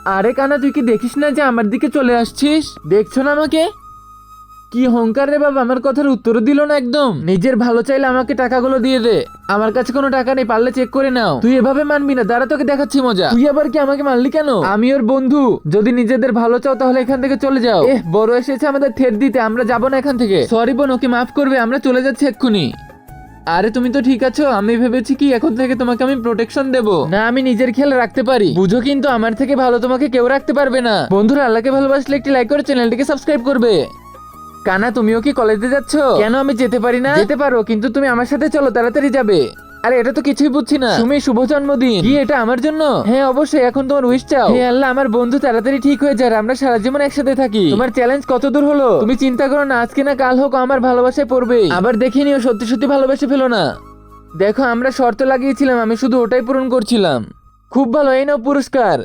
আরে কানা, তুই কি দেখিস না যে আমার দিকে চলে আসছিস? দেখছো না আমাকে? কি হংকার রে বাবা, আমার কথার উত্তর দিল না একদম। নিজের ভালো চাইলে আমাকে টাকাগুলো দিয়ে দে। আমার কাছে কোনো টাকা নেই, পারলে চেক করে নাও। তুই এভাবে মানবি না, দাঁড়া তোকে দেখাচ্ছি মজা। তুই আবার কি আমাকে মারলি কেন? আমি ওর বন্ধু, যদি নিজেদের ভালো চাও তাহলে এখান থেকে চলে যাও। বড় এসেছে আমাদের থেট দিতে, আমরা যাবো না এখান থেকে। সরি বোন, ওকে মাফ করবে, আমরা চলে যাচ্ছি এক্ষুনি। আরে তুমি তো ঠিক আছো, আমি ভেবেছি কি এখন থেকে তোমাকে আমি প্রোটেকশন দেব না, আমি নিজের খেয়াল রাখতে পারি, বুঝো? কিন্তু আমার থেকে ভালো তোমাকে কেউ রাখতে পারবে না। বন্ধুরা, আল্লাহকে ভালোবাসলে একটি লাইক করে চ্যানেলটিকে সাবস্ক্রাইব করবে। কানা, তুমিও কি কলেজে যাচ্ছ? কেন আমি যেতে পারি না? যেতে পারো, কিন্তু তুমি আমার সাথে চলো, তাড়াতাড়ি যাবে। আরে এটা তো কিছুই বুঝছি না। তুমি শুভ জন্মদিন কি এটা আমার জন্য? হ্যাঁ অবশ্যই, এখন তোমার উইশ চাও। হে আল্লাহ, আমার বন্ধু তাড়াতাড়ি ঠিক হয়ে যায়, আমরা সারা জীবন একসাথে থাকি। তোমার চ্যালেঞ্জ কত দূর হলো? তুমি চিন্তা করো না, আজকে না কাল হোক আমার ভালোবাসায় পড়বে। আবার দেখে নিও সত্যি সত্যি ভালোবেসে ফেলো না। দেখো, আমরা শর্ত লাগিয়েছিলাম, আমি শুধু ওটাই পূরণ করছিলাম। খুব ভালো, এই নাও পুরস্কার।